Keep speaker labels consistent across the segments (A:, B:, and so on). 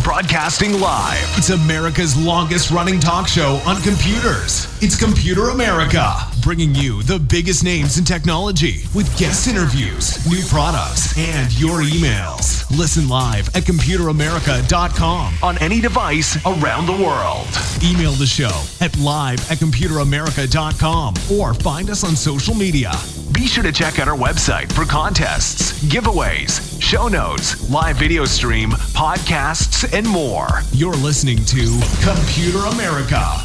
A: Broadcasting live. It's America's longest running talk show on computers. It's Computer America, bringing you the biggest names in technology with guest interviews, new products, and your emails. Listen live at computeramerica.com on any device around the world. Email the show at live@computeramerica.com or find us on social media. Be sure to check out our website for contests, giveaways, show notes, live video stream, podcasts, and more. You're listening to Computer America.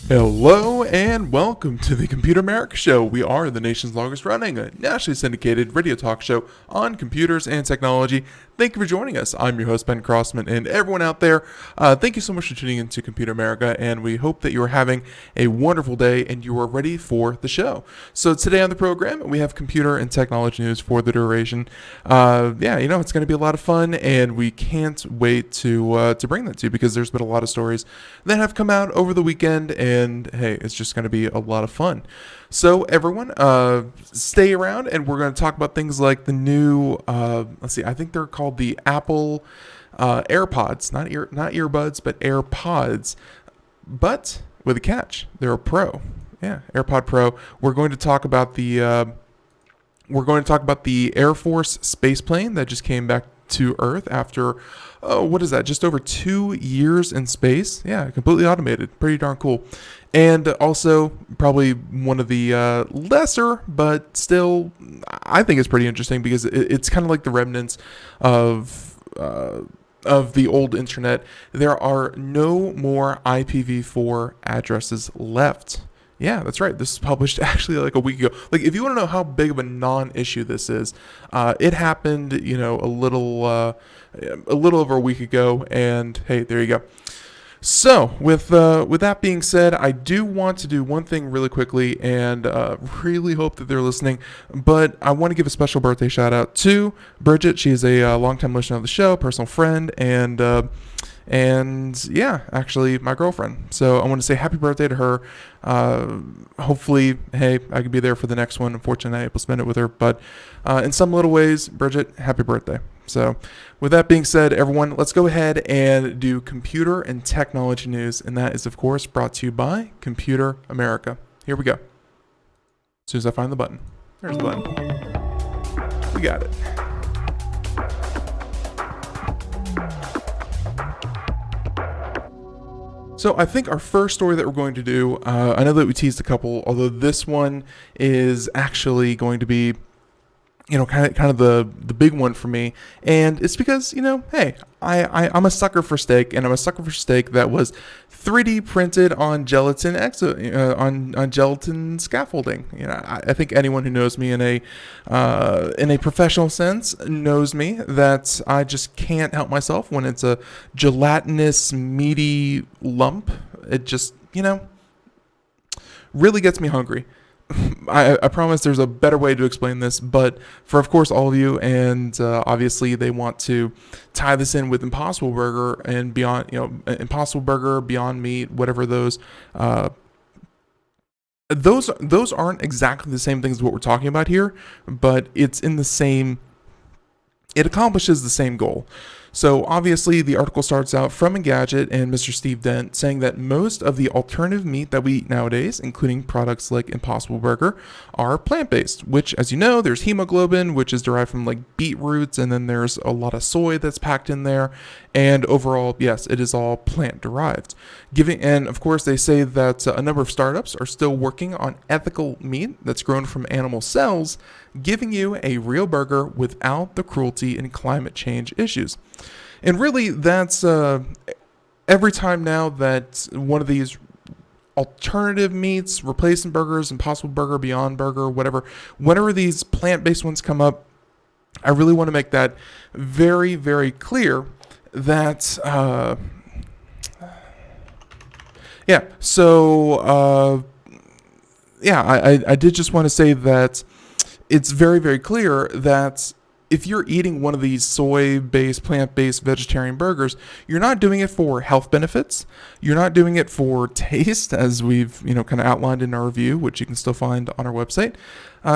B: Hello and welcome to the Computer America Show. We are the nation's longest running, nationally syndicated radio talk show on computers and technology. Thank you for joining us. I'm your host, Ben Crossman, and everyone out there, thank you so much for tuning into Computer America, and we hope that you are having a wonderful day and you are ready for the show. So today on the program, we have computer and technology news for the duration. It's going to be a lot of fun, and we can't wait to bring that to you because there's been a lot of stories that have come out over the weekend, and hey, it's just going to be a lot of fun. So everyone, stay around, and we're going to talk about things like the new, I think they're called the Apple AirPods, not earbuds, but AirPods, but with a catch. They're a Pro. Yeah, AirPod Pro. We're going to talk about the Air Force spaceplane that just came back to Earth after, just over 2 years in space. Yeah, completely automated. Pretty darn cool. And also probably one of the lesser, but still I think it's pretty interesting because it's kind of like the remnants of the old internet. There are no more IPv4 addresses left. Yeah, that's right. This is published actually like a week ago. Like, if you want to know how big of a non-issue this is, it happened, a little over a week ago, and hey, there you go. So, with that being said, I do want to do one thing really quickly, and really hope that they're listening. But I want to give a special birthday shout out to Bridget. She is a longtime listener of the show, personal friend, and actually my girlfriend. So I want to say happy birthday to her. Hopefully, hey, I could be there for the next one. Unfortunately, I'm able to spend it with her, but in some little ways, Bridget, happy birthday. So with that being said, everyone, let's go ahead and do computer and technology news. And that is, of course, brought to you by Computer America. Here we go. As soon as I find the button. There's the button. We got it. So I think our first story that we're going to do, I know that we teased a couple, although this one is actually going to be, kind of the big one for me. And it's because, hey, I'm a sucker for steak, and I'm a sucker for steak that was 3D printed on gelatin on gelatin scaffolding. I think anyone who knows me in a professional sense knows me that I just can't help myself when it's a gelatinous, meaty lump. It just, really gets me hungry. I promise there's a better way to explain this, but for, of course, all of you, and obviously they want to tie this in with Impossible Burger and Beyond, Impossible Burger, Beyond Meat, whatever those aren't exactly the same things as what we're talking about here, but it accomplishes the same goal. So obviously the article starts out from Engadget and Mr. Steve Dent saying that most of the alternative meat that we eat nowadays, including products like Impossible Burger, are plant-based, which, as you know, there's hemoglobin, which is derived from like beetroots, and then there's a lot of soy that's packed in there. And overall, yes, it is all plant-derived. And of course, they say that a number of startups are still working on ethical meat that's grown from animal cells, giving you a real burger without the cruelty and climate change issues. And really, that's every time now that one of these alternative meats, replacement burgers, Impossible Burger, Beyond Burger, whatever, whenever these plant-based ones come up, I really want to make that very, very clear that, I did just want to say that it's very, very clear that if you're eating one of these soy-based, plant-based vegetarian burgers, you're not doing it for health benefits. You're not doing it for taste, as we've, kind of outlined in our review, which you can still find on our website.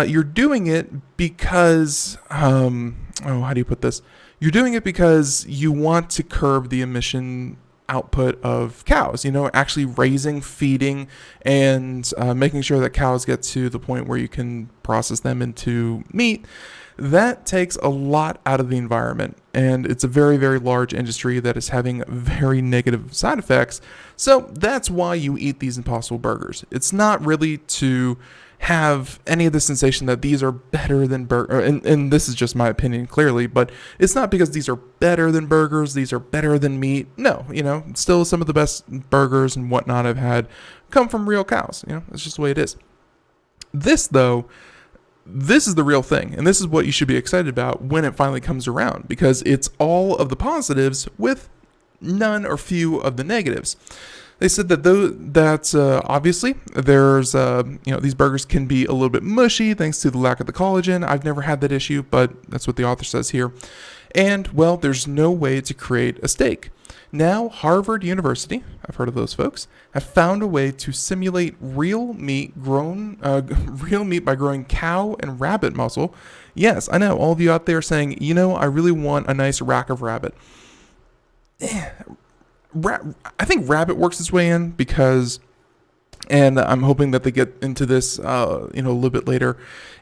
B: You're doing it because, how do you put this? You're doing it because you want to curb the emission output of cows, actually raising, feeding, and making sure that cows get to the point where you can process them into meat. That takes a lot out of the environment, and it's a very, very large industry that is having very negative side effects. So that's why you eat these Impossible Burgers. It's not really to have any of the sensation that these are better than burger, and this is just my opinion clearly, but it's not because these are better than burgers, these are better than meat. No, still some of the best burgers and whatnot I've had come from real cows. It's just the way it is. This is the real thing, and this is what you should be excited about when it finally comes around, because it's all of the positives with none or few of the negatives. They said that obviously there's these burgers can be a little bit mushy thanks to the lack of the collagen. I've never had that issue, but that's what the author says here. And well, there's no way to create a steak. Now, Harvard University, I've heard of those folks, have found a way to simulate real meat by growing cow and rabbit muscle. Yes, I know all of you out there saying, I really want a nice rack of rabbit. I think rabbit works its way in because, and I'm hoping that they get into this, a little bit later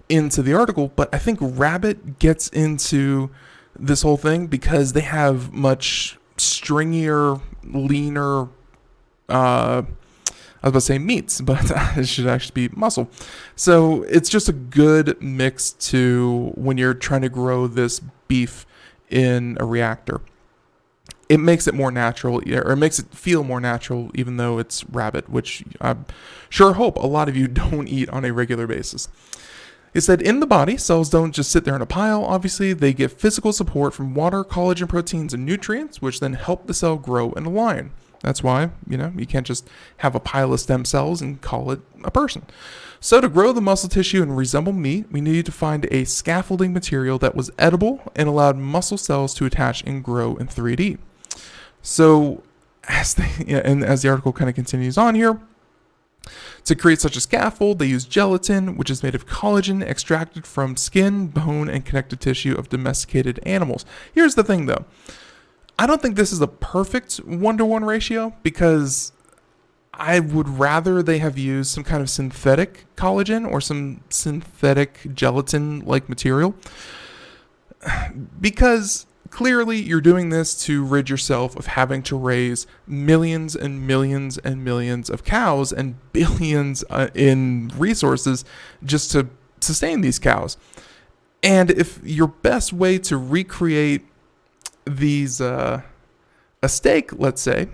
B: into the article, but I think rabbit gets into this whole thing because they have much stringier, leaner, I was about to say meats, but it should actually be muscle. So it's just a good mix to when you're trying to grow this beef in a reactor. It makes it more natural, or it makes it feel more natural, even though it's rabbit, which I sure hope a lot of you don't eat on a regular basis. It said in the body, cells don't just sit there in a pile. Obviously, they get physical support from water, collagen, proteins, and nutrients, which then help the cell grow and align. That's why, you can't just have a pile of stem cells and call it a person. So to grow the muscle tissue and resemble meat, we needed to find a scaffolding material that was edible and allowed muscle cells to attach and grow in 3D. So as the article kind of continues on here, to create such a scaffold, they use gelatin, which is made of collagen extracted from skin, bone, and connective tissue of domesticated animals. Here's the thing, though. I don't think this is a perfect 1-to-1 ratio because I would rather they have used some kind of synthetic collagen or some synthetic gelatin-like material, because clearly you're doing this to rid yourself of having to raise millions and millions and millions of cows and billions in resources just to sustain these cows. And if your best way to recreate these a steak, let's say,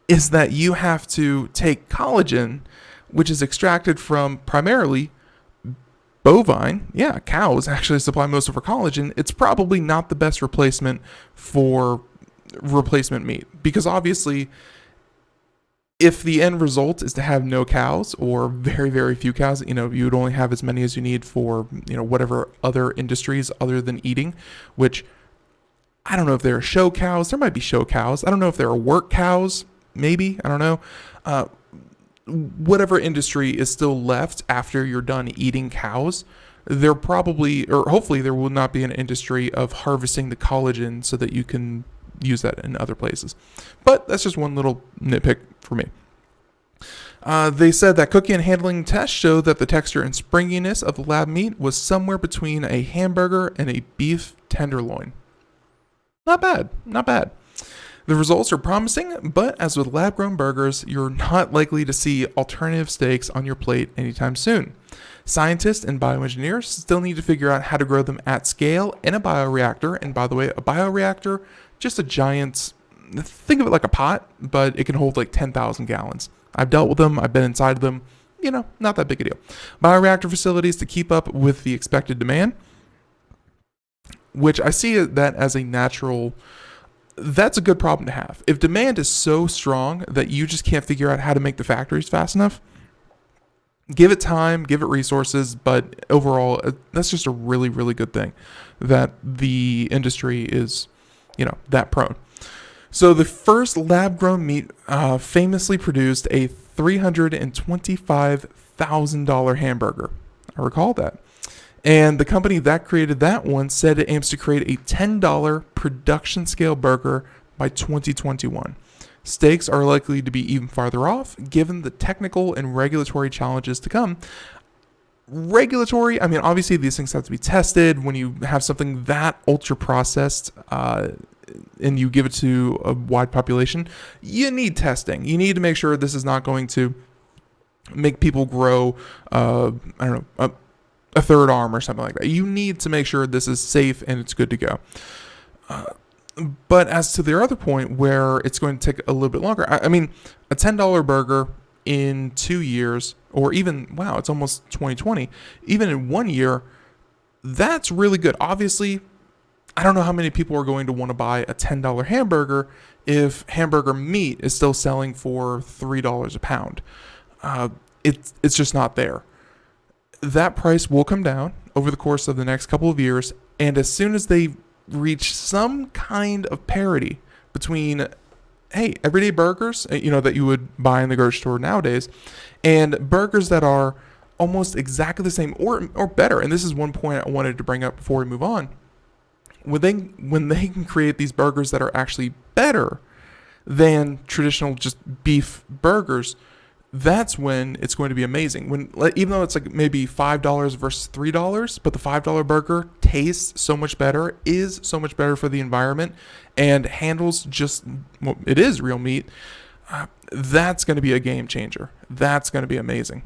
B: is that you have to take collagen, which is extracted from primarily bovine, cows actually supply most of our collagen, it's probably not the best replacement for replacement meat. Because obviously, if the end result is to have no cows or very, very few cows, you would only have as many as you need for, whatever other industries other than eating, which I don't know if there are show cows. There might be show cows. I don't know if there are work cows. Maybe. I don't know. Whatever industry is still left after you're done eating cows, there probably, or hopefully there will not be an industry of harvesting the collagen so that you can use that in other places. But that's just one little nitpick for me. They said that cooking and handling tests show that the texture and springiness of the lab meat was somewhere between a hamburger and a beef tenderloin. Not bad, not bad. The results are promising, but as with lab-grown burgers, you're not likely to see alternative steaks on your plate anytime soon. Scientists and bioengineers still need to figure out how to grow them at scale in a bioreactor. And by the way, a bioreactor, just a giant, think of it like a pot, but it can hold like 10,000 gallons. I've dealt with them. I've been inside of them. Not that big a deal. Bioreactor facilities to keep up with the expected demand, which I see that as a natural, that's a good problem to have. If demand is so strong that you just can't figure out how to make the factories fast enough, give it time, give it resources, but overall, that's just a really, really good thing that the industry is, that prone. So the first lab-grown meat famously produced a $325,000 hamburger. I recall that. And the company that created that one said it aims to create a $10 production scale burger by 2021. Steaks are likely to be even farther off, given the technical and regulatory challenges to come. Regulatory, obviously these things have to be tested. When you have something that ultra processed, and you give it to a wide population, you need testing. You need to make sure this is not going to make people grow, a third arm or something like that. You need to make sure this is safe and it's good to go. But as to their other point, where it's going to take a little bit longer, a $10 burger in 2 years, or even, it's almost 2020, even in 1 year, that's really good. Obviously, I don't know how many people are going to want to buy a $10 hamburger if hamburger meat is still selling for $3 a pound. It's just not there. That price will come down over the course of the next couple of years, and as soon as they reach some kind of parity between, everyday burgers, that you would buy in the grocery store nowadays, and burgers that are almost exactly the same or better. And this is one point I wanted to bring up before we move on. When they can create these burgers that are actually better than traditional just beef burgers, that's when it's going to be amazing. Even though it's like maybe $5 versus $3, but the $5 burger tastes so much better, is so much better for the environment, and handles it is real meat. That's going to be a game changer. That's going to be amazing.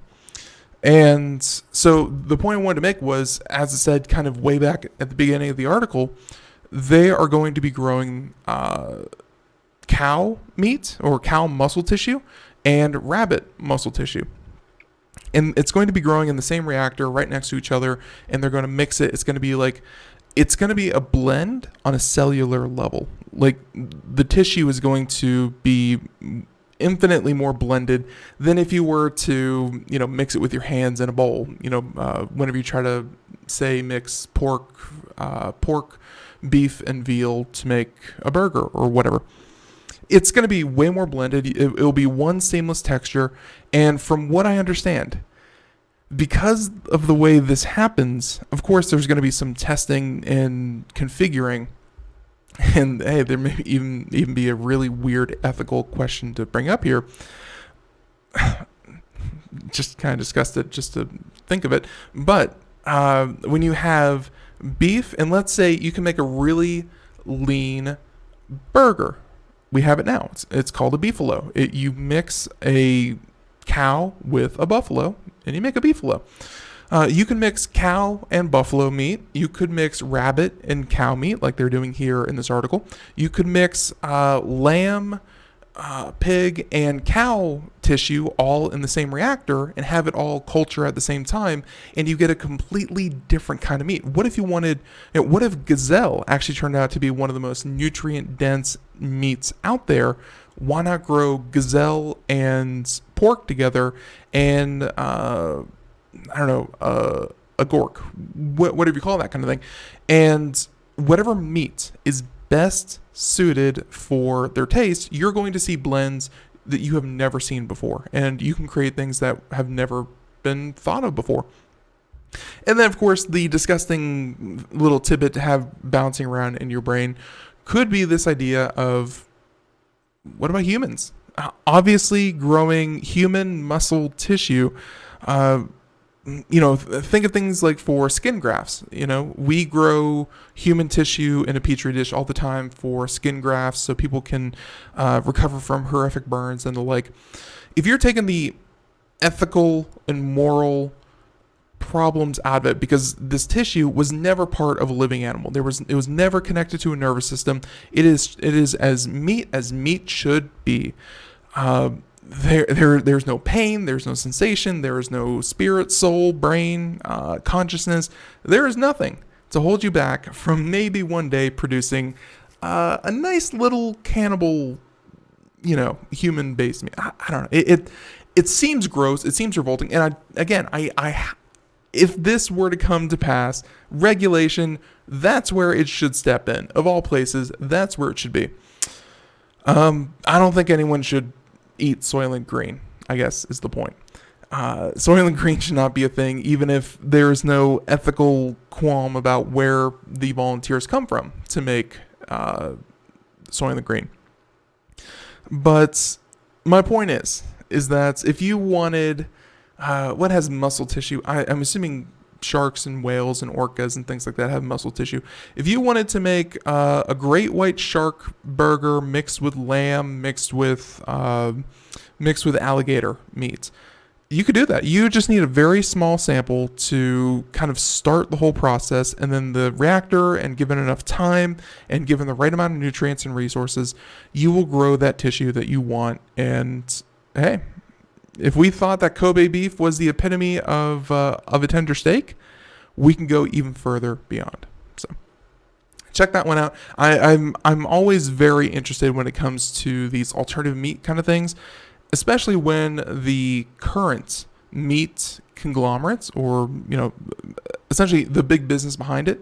B: And so the point I wanted to make was, as I said, kind of way back at the beginning of the article, they are going to be growing cow meat or cow muscle tissue and rabbit muscle tissue. And it's going to be growing in the same reactor right next to each other, and they're going to mix it. It's going to be a blend on a cellular level. Like, the tissue is going to be infinitely more blended than if you were to, mix it with your hands in a bowl. Whenever you try to, say, mix pork, beef, and veal to make a burger or whatever. It's going to be way more blended. It'll be one seamless texture. And from what I understand, because of the way this happens, of course, there's going to be some testing and configuring. And there may even be a really weird ethical question to bring up here. Just kind of discussed it just to think of it. But when you have beef, and let's say you can make a really lean burger. We have it now. It's called a beefalo. You mix a cow with a buffalo, and you make a beefalo. You can mix cow and buffalo meat. You could mix rabbit and cow meat, like they're doing here in this article. You could mix lamb, pig, and cow tissue all in the same reactor and have it all culture at the same time, and you get a completely different kind of meat. What if what if gazelle actually turned out to be one of the most nutrient-dense meats out there? Why not grow gazelle and pork together and a gork, whatever you call that kind of thing, and whatever meat is best suited for their taste, you're going to see blends that you have never seen before, and you can create things that have never been thought of before. And then, of course, the disgusting little tidbit to have bouncing around in your brain could be this idea of, what about humans? Obviously, growing human muscle tissue, think of things like for skin grafts. We grow human tissue in a petri dish all the time for skin grafts so people can recover from horrific burns and the like. If you're taking the ethical and moral problems out of it, because this tissue was never part of a living animal, it was never connected to a nervous system. It is as meat should be. There's no pain, there's no sensation, there is no spirit, soul, brain, consciousness. There is nothing to hold you back from maybe one day producing a nice little cannibal, human-based meat. I don't know. It seems gross. It seems revolting. And if this were to come to pass, regulation, that's where it should step in. Of all places, that's where it should be. I don't think anyone should eat Soylent Green, I guess is the point. Soylent Green should not be a thing, even if there is no ethical qualm about where the volunteers come from to make Soylent Green. But my point is that if you wanted, what has muscle tissue? I'm assuming sharks and whales and orcas and things like that have muscle tissue. If you wanted to make a great white shark burger mixed with lamb, mixed with alligator meat, you could do that. You just need a very small sample to kind of start the whole process, and then the reactor, and given enough time and given the right amount of nutrients and resources, you will grow that tissue that you want. And hey, if we thought that Kobe beef was the epitome of a tender steak, we can go even further beyond. So check that one out. I'm always very interested when it comes to these alternative meat kind of things, especially when the current meat conglomerates, or essentially the big business behind it,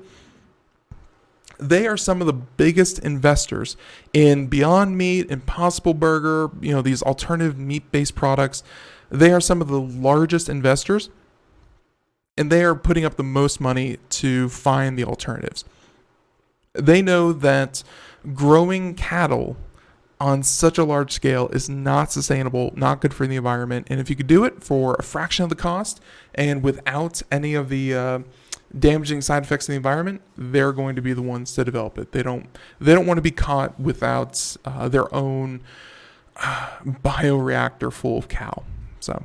B: they are some of the biggest investors in Beyond Meat, Impossible Burger, these alternative meat-based products. They are some of the largest investors, and they are putting up the most money to find the alternatives. They know that growing cattle on such a large scale is not sustainable, not good for the environment. And if you could do it for a fraction of the cost and without any of the damaging side effects in the environment, they're going to be the ones to develop it. They don't want to be caught without their own bioreactor full of cow. So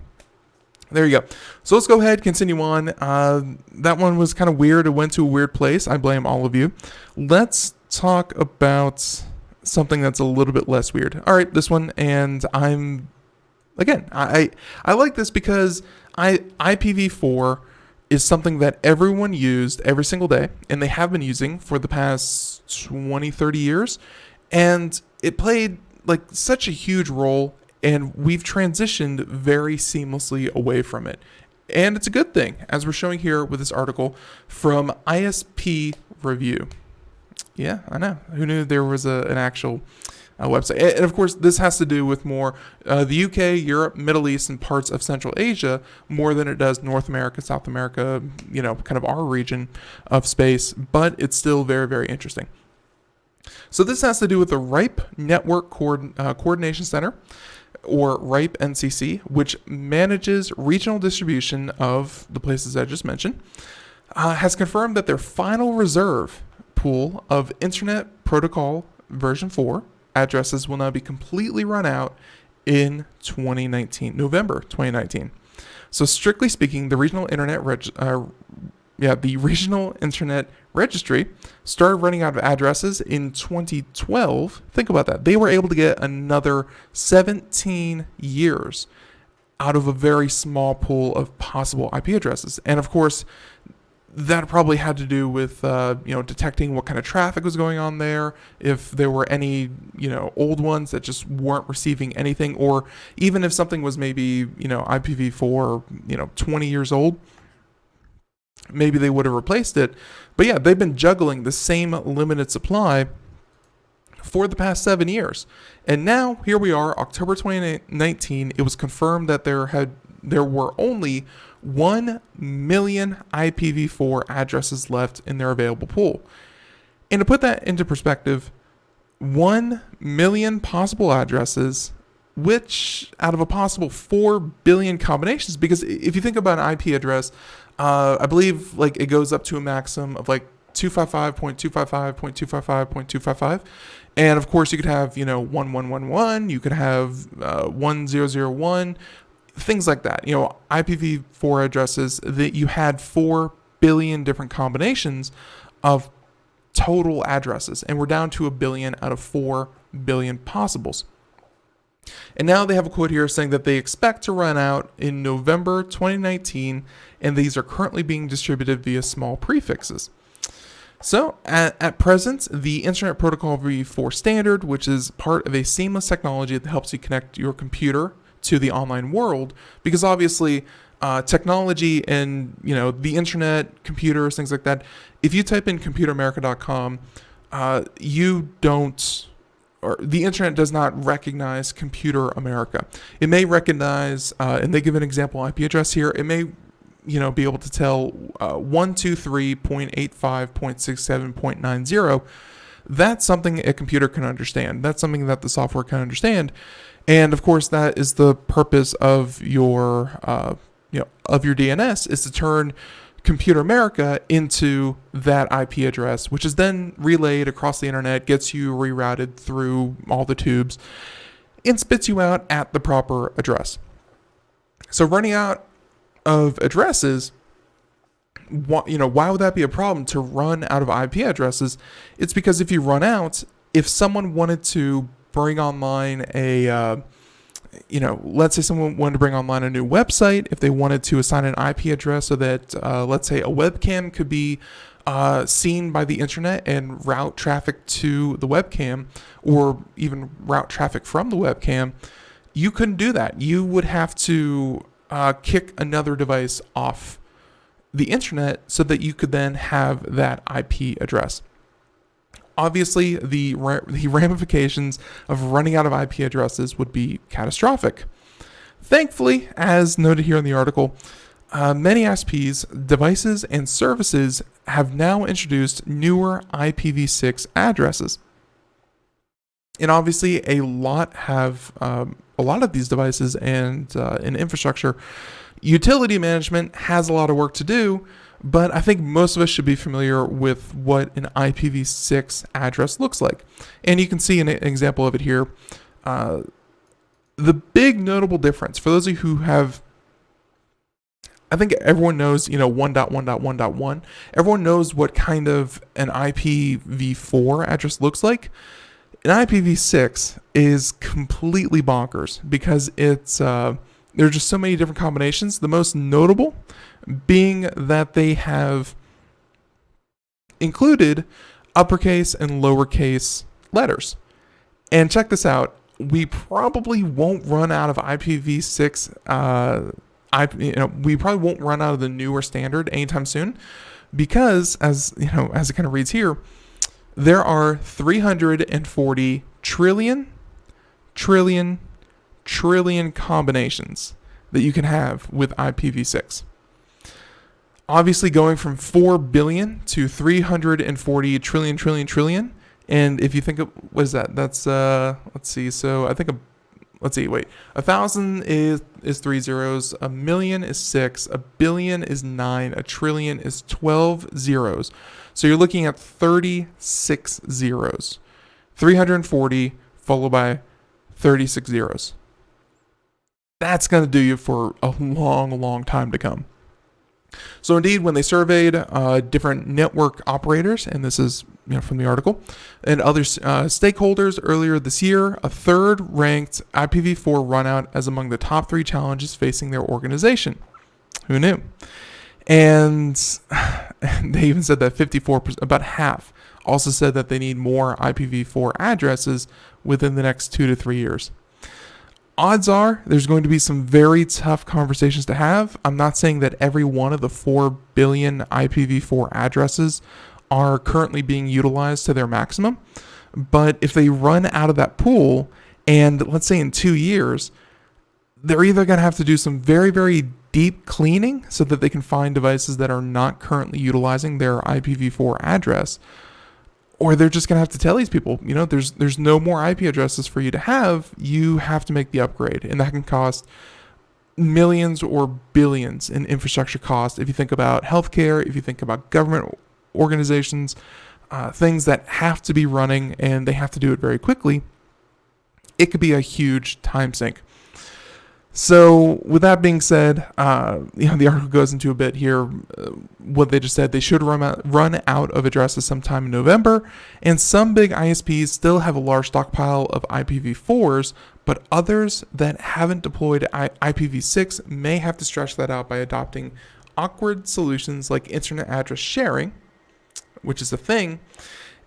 B: there you go. So let's go ahead, continue on. That one was kind of weird. It went to a weird place. I blame all of you. Let's talk about something that's a little bit less weird. All right, this one, and I like this because IPv4 is something that everyone used every single day, and they have been using for the past 20, 30 years, and it played like such a huge role, and we've transitioned very seamlessly away from it. And it's a good thing, as we're showing here with this article from ISPreview. Yeah, I know. Who knew there was an actual website? And of course, this has to do with more the UK, Europe, Middle East, and parts of Central Asia more than it does North America, South America, kind of our region of space. But it's still very, very interesting. So this has to do with the RIPE Network Coordination Center, or RIPE NCC, which manages regional distribution of the places I just mentioned, has confirmed that their final reserve pool of Internet Protocol version 4 addresses will now be completely run out in November 2019. So strictly speaking, the regional internet registry started running out of addresses in 2012. Think about that. They were able to get another 17 years out of a very small pool of possible IP addresses. And of course, that probably had to do with, detecting what kind of traffic was going on there, if there were any, old ones that just weren't receiving anything, or even if something was maybe, IPv4, 20 years old, maybe they would have replaced it. But yeah, they've been juggling the same limited supply for the past 7 years. And now, here we are, October 2019, it was confirmed that there were only 1 million IPv4 addresses left in their available pool. And to put that into perspective, 1 million possible addresses, which out of a possible 4 billion combinations, because if you think about an IP address, I believe like it goes up to a maximum of like 255.255.255.255. And of course you could have, 1111, you could have 1001, things like that. IPv4 addresses that you had 4 billion different combinations of total addresses, and we're down to 1 billion out of 4 billion possibles. And now they have a quote here saying that they expect to run out in November 2019, and these are currently being distributed via small prefixes. So at present, the Internet Protocol v4 standard, which is part of a seamless technology that helps you connect your computer to the online world, because obviously technology and the internet, computers, things like that, if you type in computeramerica.com, the internet does not recognize Computer America. It may recognize, and they give an example IP address here, it may be able to tell 123.85.67.90. That's something a computer can understand. That's something that the software can understand. And of course, that is the purpose of your DNS, is to turn Computer America into that IP address, which is then relayed across the internet, gets you rerouted through all the tubes, and spits you out at the proper address. So running out of addresses, why would that be a problem to run out of IP addresses? It's because if you run out, if someone wanted to bring online let's say someone wanted to bring online a new website, if they wanted to assign an IP address so that, let's say a webcam could be seen by the internet and route traffic to the webcam, or even route traffic from the webcam, you couldn't do that. You would have to kick another device off the internet so that you could then have that IP address. Obviously, the ramifications of running out of IP addresses would be catastrophic. Thankfully, as noted here in the article, many ISPs, devices, and services have now introduced newer IPv6 addresses. And obviously, a lot of these devices and infrastructure. Utility management has a lot of work to do, but I think most of us should be familiar with what an IPv6 address looks like. And you can see an example of it here. The big notable difference, for those of you who have, I think everyone knows, 1.1.1.1. Everyone knows what kind of an IPv4 address looks like. An IPv6 is completely bonkers because it's there's just so many different combinations. The most notable being that they have included uppercase and lowercase letters. And check this out. We probably won't run out of IPv6. We probably won't run out of the newer standard anytime soon, because as it kind of reads here, there are 340 trillion combinations that you can have with IPv6. Obviously, going from 4 billion to 340 trillion. And if you think of, what is that? That's, let's see. So I think, 1,000 is 3 zeros. 1 million is 6. 1 billion is 9. 1 trillion is 12 zeros. So you're looking at 36 zeros. 340 followed by 36 zeros. That's going to do you for a long, long time to come. So indeed, when they surveyed different network operators, and this is from the article, and other stakeholders earlier this year, a third ranked IPv4 runout as among the top 3 challenges facing their organization. Who knew? And they even said that 54%, about half, also said that they need more IPv4 addresses within the next 2 to 3 years. Odds are there's going to be some very tough conversations to have. I'm not saying that every one of the 4 billion IPv4 addresses are currently being utilized to their maximum, but if they run out of that pool, and let's say in 2 years, they're either going to have to do some very, very deep cleaning so that they can find devices that are not currently utilizing their IPv4 address, or they're just going to have to tell these people, there's no more IP addresses for you to have. You have to make the upgrade, and that can cost millions or billions in infrastructure cost. If you think about healthcare, if you think about government organizations, things that have to be running and they have to do it very quickly, it could be a huge time sink. So with that being said, the article goes into a bit here. What they just said, they should run out of addresses sometime in November, and some big ISPs still have a large stockpile of IPv4s, but others that haven't deployed IPv6 may have to stretch that out by adopting awkward solutions like internet address sharing, which is a thing,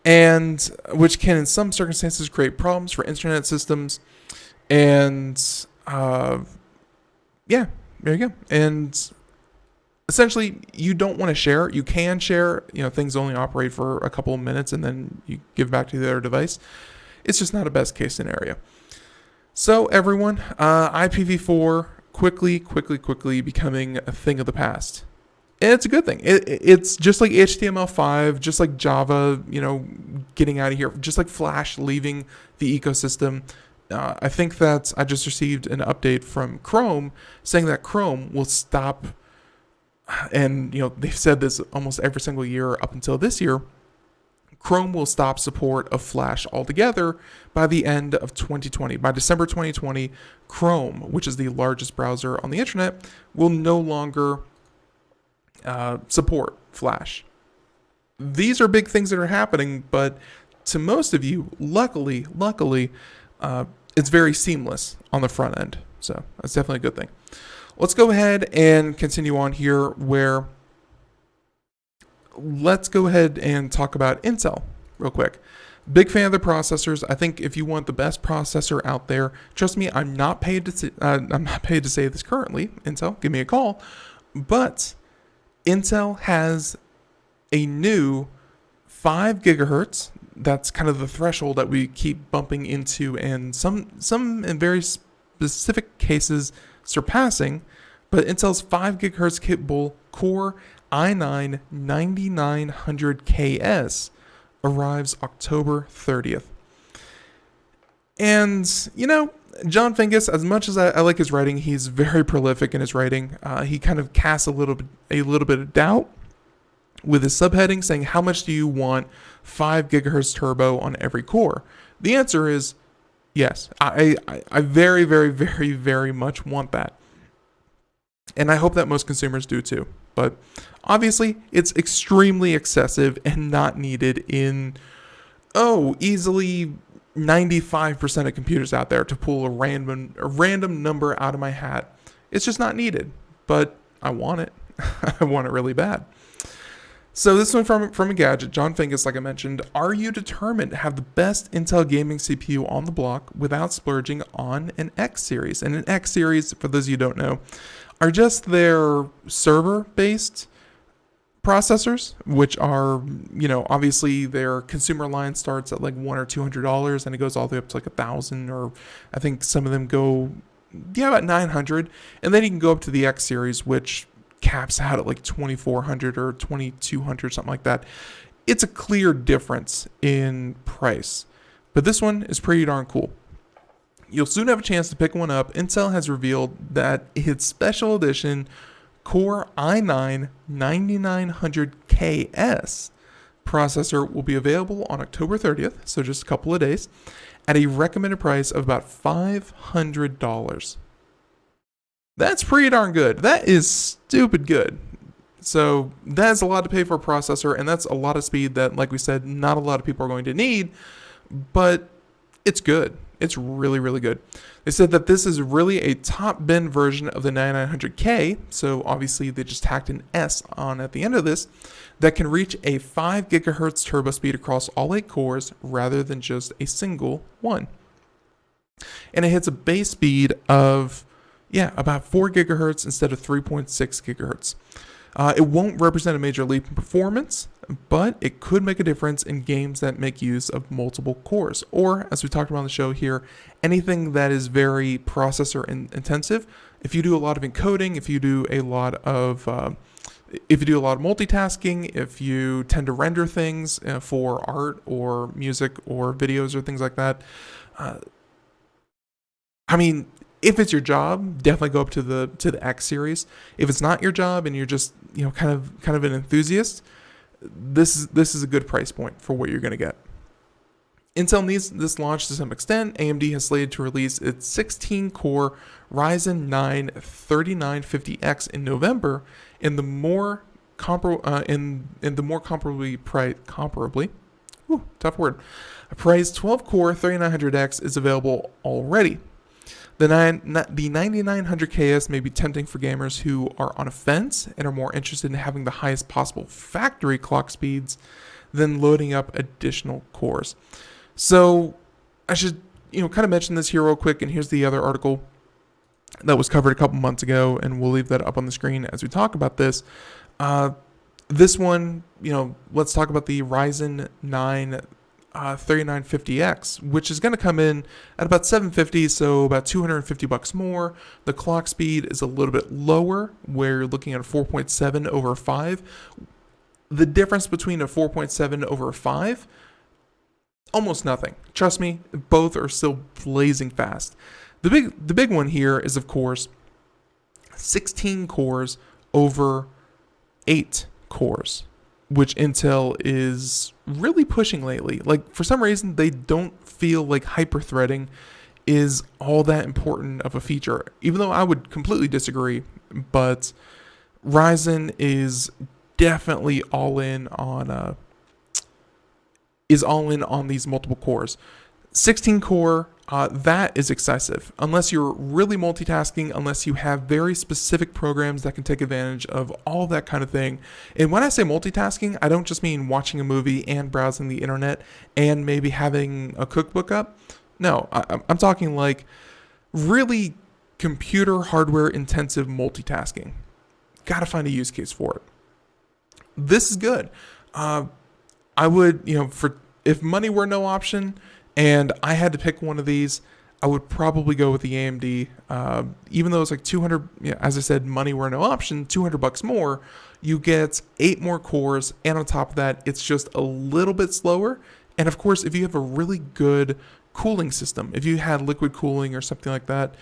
B: and which can in some circumstances create problems for internet systems. And there you go. And essentially, you don't want to share. You can share. Things only operate for a couple of minutes, and then you give back to the other device. It's just not a best case scenario. So everyone, IPv4 quickly becoming a thing of the past. And it's a good thing. It's just like HTML5, just like Java, getting out of here, just like Flash leaving the ecosystem. I think that I just received an update from Chrome saying that Chrome will stop, and they've said this almost every single year up until this year, Chrome will stop support of Flash altogether by the end of 2020. By December 2020, Chrome, which is the largest browser on the internet, will no longer support Flash. These are big things that are happening, but to most of you, luckily, it's very seamless on the front end. So that's definitely a good thing. Let's go ahead and continue on here let's go ahead and talk about Intel real quick. Big fan of the processors. I think if you want the best processor out there, trust me, I'm not paid to say this currently. Intel, give me a call. But Intel has a new 5 gigahertz. That's kind of the threshold that we keep bumping into, and some in very specific cases surpassing. But Intel's 5 gigahertz capable Core i9-9900KS arrives October 30th. And, John Fingus, as much as I like his writing, he's very prolific in his writing. He kind of casts a little bit of doubt with his subheading saying, how much do you want 5 gigahertz turbo on every core? The answer is yes. I very, very, very, very much want that. And I hope that most consumers do too. But obviously, it's extremely excessive and not needed in, easily 95% of computers out there to pull a random number out of my hat. It's just not needed. But I want it. I want it really bad. So this one from Engadget, John Fingus, like I mentioned, are you determined to have the best Intel gaming CPU on the block without splurging on an X series? And an X series, for those of you who don't know, are just their server-based processors, which are, obviously their consumer line starts at like $100 or $200, and it goes all the way up to like $1,000, or I think some of them go, about $900, and then you can go up to the X series, which caps out at like $2,400 or $2,200, something like that. It's a clear difference in price, but this one is pretty darn cool. You'll soon have a chance to pick one up. Intel has revealed that its special edition Core i9-9900KS processor will be available on October 30th, so just a couple of days, at a recommended price of about $500. That's pretty darn good. That is stupid good. So that's a lot to pay for a processor, and that's a lot of speed that, like we said, not a lot of people are going to need, but it's good. It's really, really good. They said that this is really a top bin version of the 9900K, so obviously they just tacked an S on at the end of this, that can reach a 5 gigahertz turbo speed across all 8 cores rather than just a single one. And it hits a base speed of about 4 gigahertz instead of 3.6 gigahertz. It won't represent a major leap in performance, but it could make a difference in games that make use of multiple cores, or as we talked about on the show here, anything that is very processor intensive. If you do a lot of encoding, if you do a lot of multitasking, if you tend to render things for art or music or videos or things like that, if it's your job, definitely go up to the X series. If it's not your job and you're just kind of an enthusiast, this is a good price point for what you're going to get. Intel needs this launch to some extent. AMD has slated to release its 16-core Ryzen 9 3950X in November, in the more comparably priced 12-core 3900X is available already. The 9900KS may be tempting for gamers who are on a fence and are more interested in having the highest possible factory clock speeds than loading up additional cores. So I should kind of mention this here real quick, and here's the other article that was covered a couple months ago, and we'll leave that up on the screen as we talk about this. This one, let's talk about the Ryzen 9 3950X, which is going to come in at about $750, so about $250 more. The clock speed is a little bit lower, where you're looking at a 4.7 over 5. The difference between a 4.7 over 5, almost nothing. Trust me, both are still blazing fast. The big one here is, of course, 16 cores over 8 cores, which Intel is really pushing lately. Like, for some reason, they don't feel like hyper-threading is all that important of a feature, even though I would completely disagree. But Ryzen is definitely all in on these multiple cores. 16 core, that is excessive. Unless you're really multitasking, unless you have very specific programs that can take advantage of all that kind of thing. And when I say multitasking, I don't just mean watching a movie and browsing the internet and maybe having a cookbook up. No, I'm talking like really computer hardware intensive multitasking. Got to find a use case for it. This is good. I would, if money were no option and I had to pick one of these, I would probably go with the AMD. Even though it's like 200, as I said, money were no option, $200 more, you get 8 more cores, and on top of that, it's just a little bit slower. And of course, if you have a really good cooling system, if you had liquid cooling or something like that,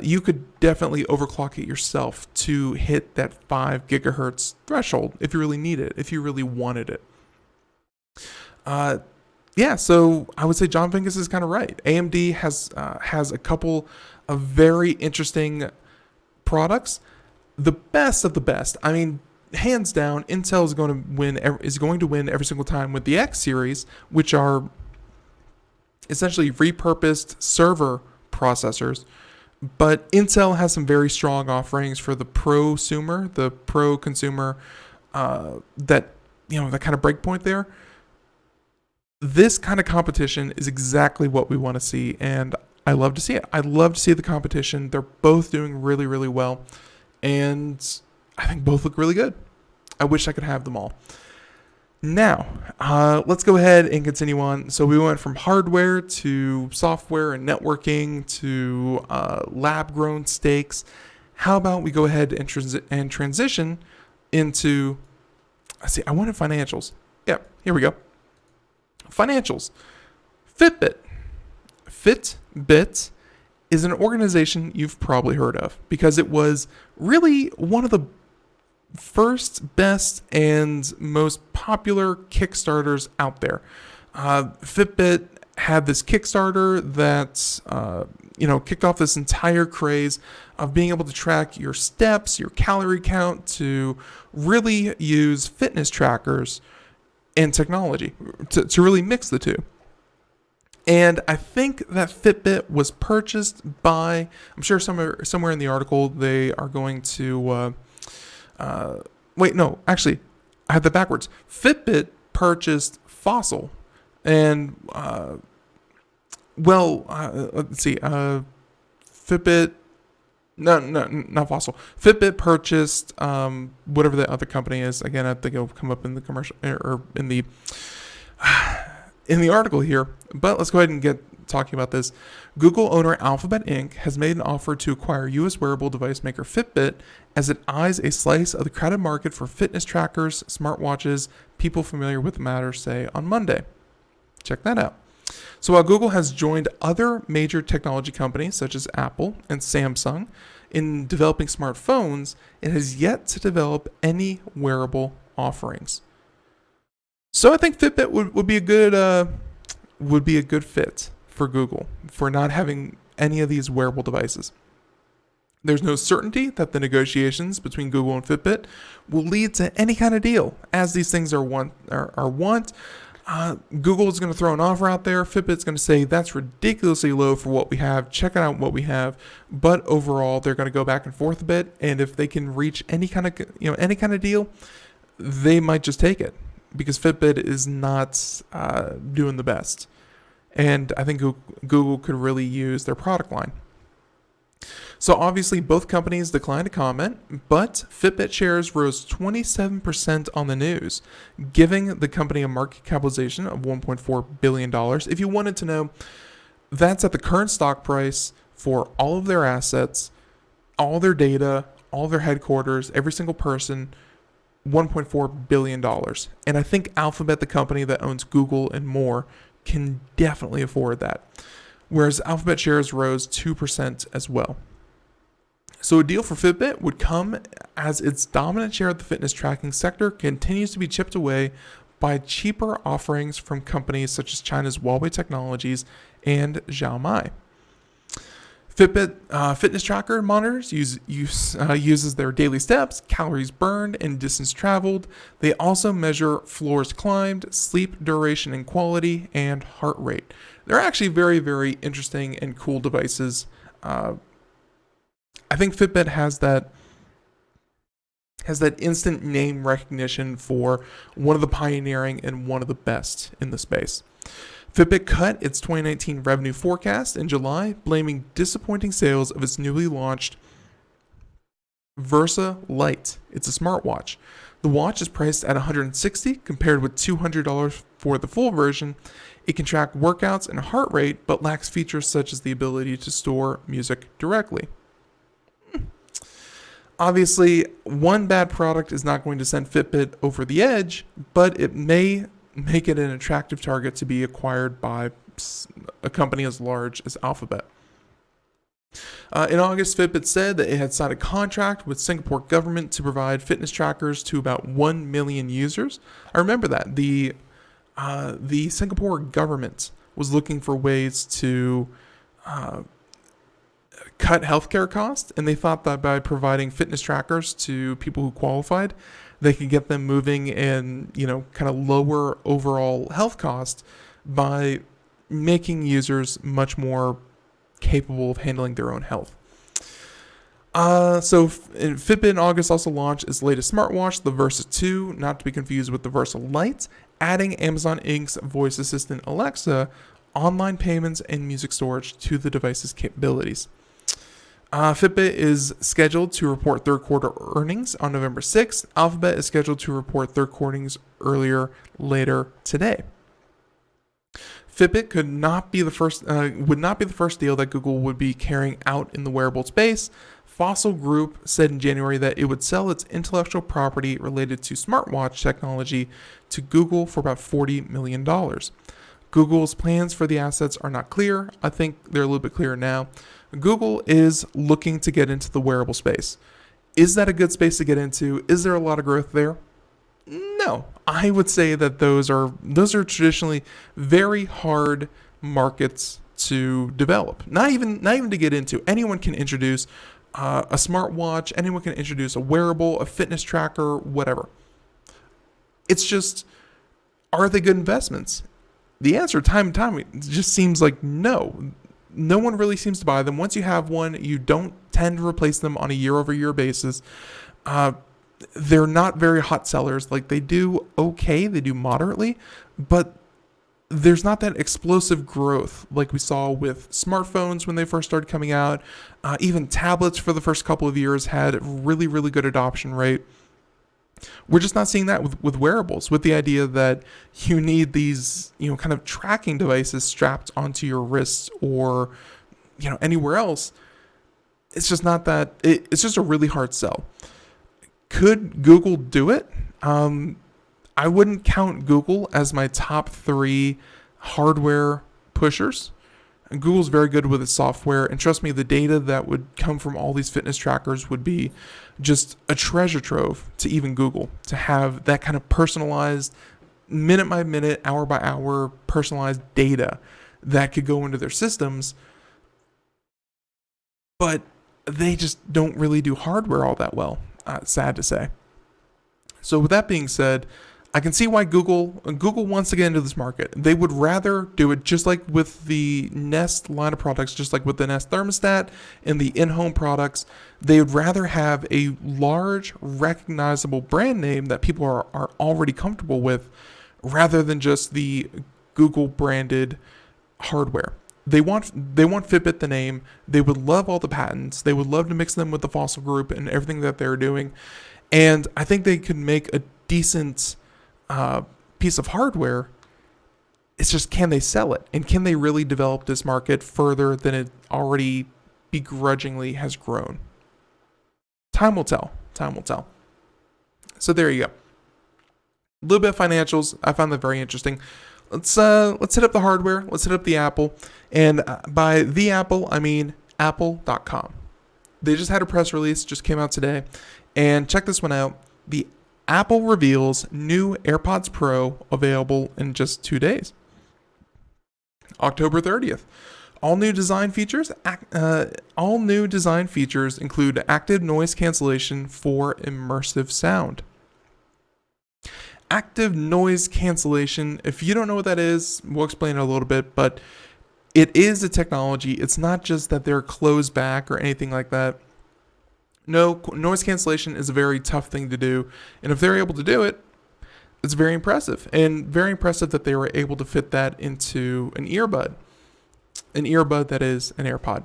B: you could definitely overclock it yourself to hit that 5 gigahertz threshold if you really need it, if you really wanted it. So I would say John Vingus is kind of right. AMD has a couple of very interesting products. The best of the best. I mean, hands down, Intel is going to win every single time with the X series, which are essentially repurposed server processors. But Intel has some very strong offerings for the prosumer, the pro consumer, that kind of breakpoint there. This kind of competition is exactly what we want to see, and I love to see it. I love to see the competition. They're both doing really, really well, and I think both look really good. I wish I could have them all. Now, let's go ahead and continue on. So we went from hardware to software and networking to lab-grown steaks. How about we go ahead and transition into, I wanted financials. Yeah, here we go. Financials. Fitbit. Fitbit is an organization you've probably heard of because it was really one of the first, best, and most popular Kickstarters out there. Fitbit had this Kickstarter that kicked off this entire craze of being able to track your steps, your calorie count, to really use fitness trackers and technology to really mix the two. And I think that Fitbit was purchased by, I'm sure somewhere in the article they are going to, wait, no, actually, I had that backwards. Fitbit purchased Fossil, and, let's see, Fitbit, No, not Fossil. Fitbit purchased whatever the other company is. Again, I think it'll come up in the commercial or in the article here. But let's go ahead and get talking about this. Google owner Alphabet Inc. has made an offer to acquire U.S. wearable device maker Fitbit as it eyes a slice of the crowded market for fitness trackers, smartwatches. People familiar with the matter say on Monday. Check that out. So while Google has joined other major technology companies such as Apple and Samsung in developing smartphones, it has yet to develop any wearable offerings. So I think Fitbit would be a good fit for Google for not having any of these wearable devices. There's no certainty that the negotiations between Google and Fitbit will lead to any kind of deal, as these things are want. Google is going to throw an offer out there. Fitbit's going to say that's ridiculously low for what we have. Check out what we have. But overall, they're going to go back and forth a bit. And if they can reach any kind of deal, they might just take it because Fitbit is not doing the best. And I think Google could really use their product line. So obviously both companies declined to comment, but Fitbit shares rose 27% on the news, giving the company a market capitalization of $1.4 billion. If you wanted to know, that's at the current stock price for all of their assets, all their data, all their headquarters, every single person, $1.4 billion. And I think Alphabet, the company that owns Google and more, can definitely afford that. Whereas Alphabet shares rose 2% as well. So a deal for Fitbit would come as its dominant share of the fitness tracking sector continues to be chipped away by cheaper offerings from companies such as China's Huawei Technologies and Xiaomi. Fitbit fitness tracker monitors uses their daily steps, calories burned, and distance traveled. They also measure floors climbed, sleep duration and quality, and heart rate. They're actually very, very interesting and cool devices. I think Fitbit has that instant name recognition for one of the pioneering and one of the best in the space. Fitbit cut its 2019 revenue forecast in July, blaming disappointing sales of its newly launched Versa Lite. It's a smartwatch. The watch is priced at $160 compared with $200 for the full version. It can track workouts and heart rate, but lacks features such as the ability to store music directly. Obviously, one bad product is not going to send Fitbit over the edge, but it may make it an attractive target to be acquired by a company as large as Alphabet. In August, Fitbit said that it had signed a contract with Singapore government to provide fitness trackers to about 1 million users. I remember that. The Singapore government was looking for ways to cut healthcare costs, and they thought that by providing fitness trackers to people who qualified, they could get them moving and, kind of lower overall health costs by making users much more capable of handling their own health. Fitbit in August also launched its latest smartwatch, the Versa 2, not to be confused with the Versa Lite, adding Amazon Inc.'s voice assistant Alexa, online payments, and music storage to the device's capabilities. Fitbit is scheduled to report third quarter earnings on November 6th. Alphabet is scheduled to report third quarter earnings later today. Fitbit would not be the first deal that Google would be carrying out in the wearable space. Fossil Group said in January that it would sell its intellectual property related to smartwatch technology to Google for about $40 million. Google's plans for the assets are not clear. I think they're a little bit clearer now. Google is looking to get into the wearable space. Is that a good space to get into? Is there a lot of growth there? No. I would say that those are traditionally very hard markets to develop. Not even to get into. Anyone can introduce a smartwatch. Anyone can introduce a wearable, a fitness tracker, whatever. It's just, are they good investments? The answer time and time, it just seems like no. No one really seems to buy them. Once you have one, you don't tend to replace them on a year-over-year basis. They're not very hot sellers. Like, they do okay, they do moderately, but there's not that explosive growth like we saw with smartphones when they first started coming out. Even tablets for the first couple of years had really, really good adoption rate. We're just not seeing that with wearables, with the idea that you need these, kind of tracking devices strapped onto your wrists or, anywhere else. It's just not that, it's just a really hard sell. Could Google do it? I wouldn't count Google as my top 3 hardware pushers. And Google's very good with its software, and trust me, the data that would come from all these fitness trackers would be just a treasure trove to even Google, to have that kind of personalized, minute by minute, hour by hour, personalized data that could go into their systems. But they just don't really do hardware all that well, sad to say. So with that being said, I can see why Google wants to get into this market. They would rather do it just like with the Nest line of products, just like with the Nest thermostat and the in-home products. They would rather have a large, recognizable brand name that people are already comfortable with, rather than just the Google branded hardware. They want Fitbit the name. They would love all the patents. They would love to mix them with the Fossil Group and everything that they're doing. And I think they could make a decent piece of hardware. It's just, can they sell it? And can they really develop this market further than it already begrudgingly has grown? Time will tell. Time will tell. So there you go. A little bit of financials. I found that very interesting. Let's hit up the hardware. Let's hit up the Apple. And by the Apple, I mean apple.com. They just had a press release, just came out today. And check this one out. The Apple reveals new AirPods Pro available in just 2 days. October 30th. All new design features include active noise cancellation for immersive sound. Active noise cancellation, if you don't know what that is, we'll explain it a little bit, but it is a technology. It's not just that they're closed back or anything like that. No, noise cancellation is a very tough thing to do, and if they're able to do it, it's very impressive. And very impressive that they were able to fit that into an earbud that is an AirPod.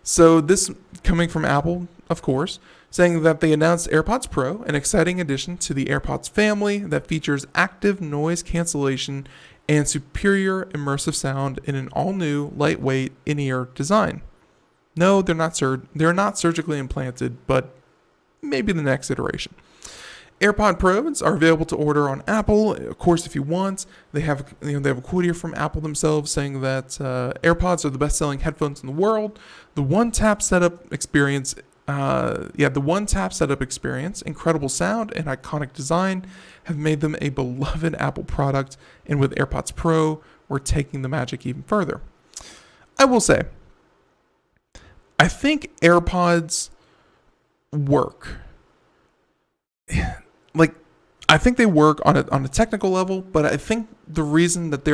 B: So this coming from Apple, of course, saying that they announced AirPods Pro, an exciting addition to the AirPods family that features active noise cancellation and superior immersive sound in an all-new, lightweight, in-ear design. No, they're not surgically implanted, but maybe the next iteration. AirPod Pros are available to order on Apple, of course, if you want. They have a quote here from Apple themselves saying that AirPods are the best-selling headphones in the world. The one-tap setup experience, incredible sound, and iconic design have made them a beloved Apple product. And with AirPods Pro, we're taking the magic even further. I will say, I think AirPods work. I think they work on a technical level, but I think the reason that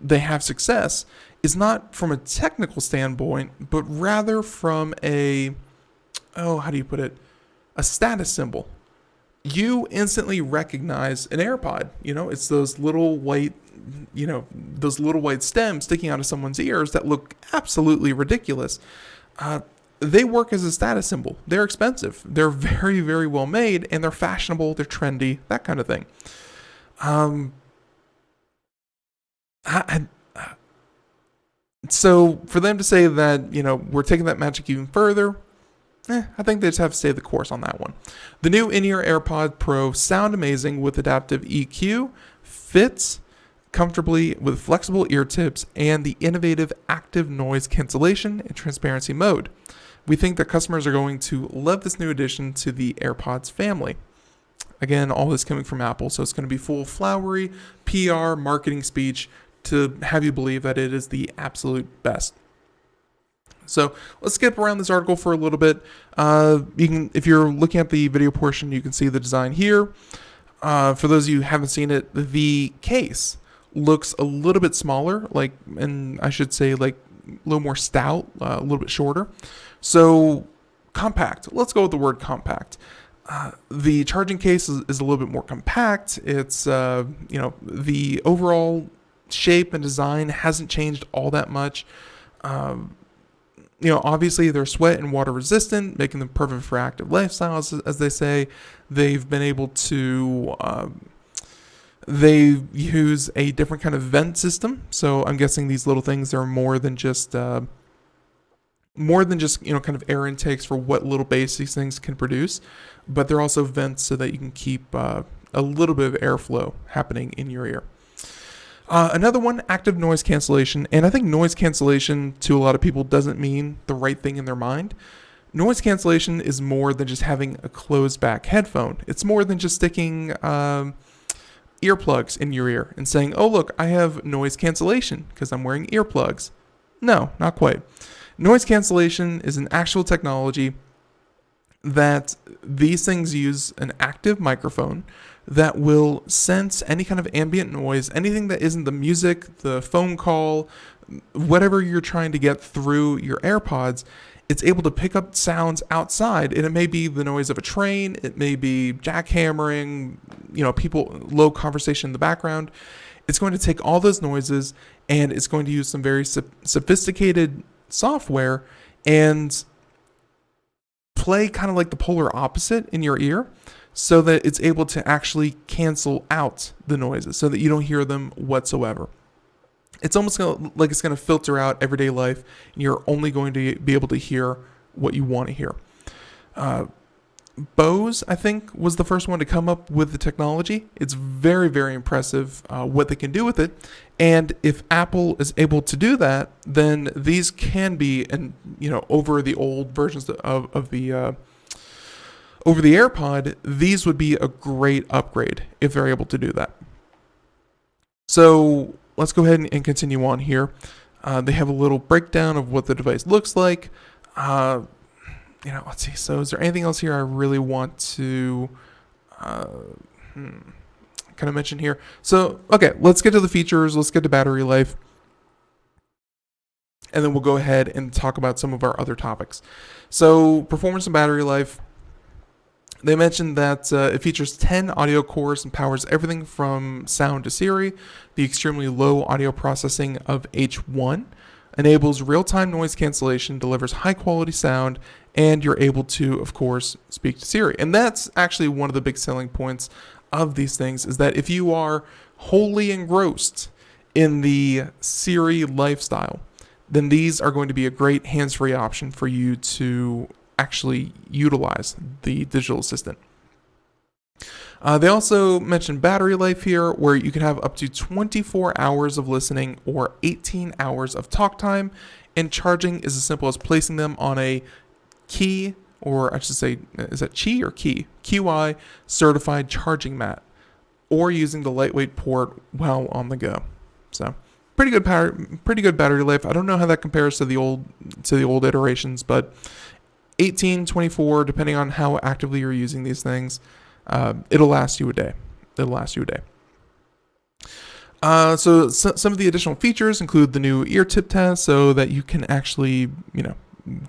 B: they have success is not from a technical standpoint, but rather from a status symbol. You instantly recognize an AirPod. It's those little white stems sticking out of someone's ears that look absolutely ridiculous. They work as a status symbol. They're expensive. They're very, very well made, and they're fashionable. They're trendy, that kind of thing. So for them to say that, we're taking that magic even further, I think they just have to stay the course on that one. The new in-ear AirPod Pro sound amazing with adaptive EQ, fits comfortably with flexible ear tips, and the innovative active noise cancellation and transparency mode. We think that customers are going to love this new addition to the AirPods family. Again, all this coming from Apple, so it's going to be full flowery PR marketing speech to have you believe that it is the absolute best. So let's skip around this article for a little bit. If you're looking at the video portion, you can see the design here. For those of you who haven't seen it, the case looks a little bit smaller, and I should say a little more stout, a little bit shorter. So compact. Let's go with the word compact. The charging case is a little bit more compact. It's the overall shape and design hasn't changed all that much. Obviously they're sweat and water resistant, making them perfect for active lifestyles, as they say. They've been able to, they use a different kind of vent system. So I'm guessing these little things are more than just kind of air intakes for what little bass these things can produce, but they're also vents so that you can keep a little bit of airflow happening in your ear. Another one, active noise cancellation. And I think noise cancellation to a lot of people doesn't mean the right thing in their mind. Noise cancellation is more than just having a closed back headphone. It's more than just sticking earplugs in your ear and saying, oh, look, I have noise cancellation because I'm wearing earplugs. No, not quite. Noise cancellation is an actual technology that these things use an active microphone that will sense any kind of ambient noise, anything that isn't the music, the phone call, whatever you're trying to get through your AirPods. It's able to pick up sounds outside, and it may be the noise of a train, it may be jackhammering, people, low conversation in the background. It's going to take all those noises, and it's going to use some very sophisticated software and play kind of like the polar opposite in your ear, so that it's able to actually cancel out the noises so that you don't hear them whatsoever. It's almost like it's going to filter out everyday life, and you're only going to be able to hear what you want to hear. Bose, I think, was the first one to come up with the technology. It's very, very impressive what they can do with it. And if Apple is able to do that, then these can be, over the old versions of the over the AirPod, these would be a great upgrade if they're able to do that. So let's go ahead and continue on here. They have a little breakdown of what the device looks like. Let's see. So is there anything else here I really want to kind of mention here? So, okay, let's get to the features. Let's get to battery life. And then we'll go ahead and talk about some of our other topics. So performance and battery life. They mentioned that it features 10 audio cores and powers everything from sound to Siri. The extremely low audio processing of H1 enables real-time noise cancellation, delivers high-quality sound, and you're able to, of course, speak to Siri. And that's actually one of the big selling points of these things, is that if you are wholly engrossed in the Siri lifestyle, then these are going to be a great hands-free option for you to actually utilize the digital assistant. They also mentioned battery life here, where you can have up to 24 hours of listening or 18 hours of talk time, and charging is as simple as placing them on a key, or I should say, is that Qi or Key? QI certified charging mat, or using the lightweight port while on the go. So pretty good battery life. I don't know how that compares to the old iterations, but 18, 24, depending on how actively you're using these things, it'll last you a day. So some of the additional features include the new ear tip test, so that you can actually,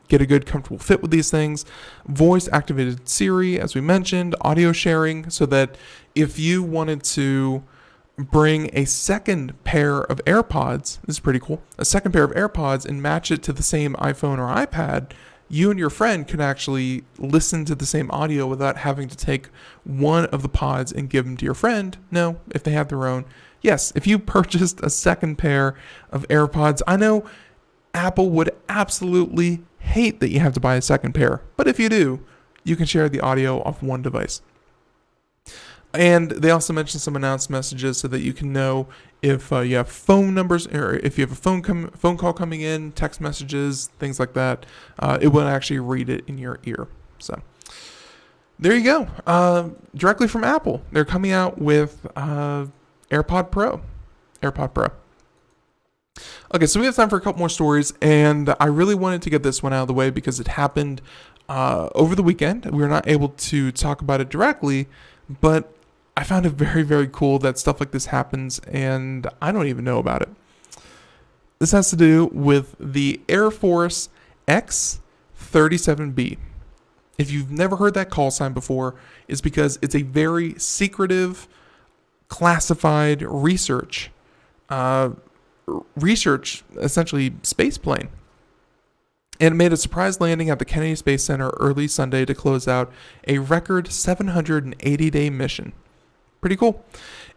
B: get a good, comfortable fit with these things. Voice activated Siri, as we mentioned, audio sharing, so that if you wanted to bring a second pair of AirPods, this is pretty cool, a second pair of AirPods and match it to the same iPhone or iPad, you and your friend can actually listen to the same audio without having to take one of the pods and give them to your friend. No, if they have their own. Yes, if you purchased a second pair of AirPods, I know Apple would absolutely hate that you have to buy a second pair, but if you do, you can share the audio off one device. And they also mentioned some announced messages so that you can know if you have phone numbers, or if you have a phone call coming in, text messages, things like that. It will actually read it in your ear. So there you go. Directly from Apple, they're coming out with AirPod Pro. Okay, so we have time for a couple more stories, and I really wanted to get this one out of the way because it happened over the weekend. We were not able to talk about it directly, but I found it very, very cool that stuff like this happens, and I don't even know about it. This has to do with the Force X-37B. If you've never heard that call sign before, it's because it's a very secretive, classified research research, essentially spaceplane. And it made a surprise landing at the Kennedy Space Center early Sunday to close out a record 780-day mission. Pretty cool.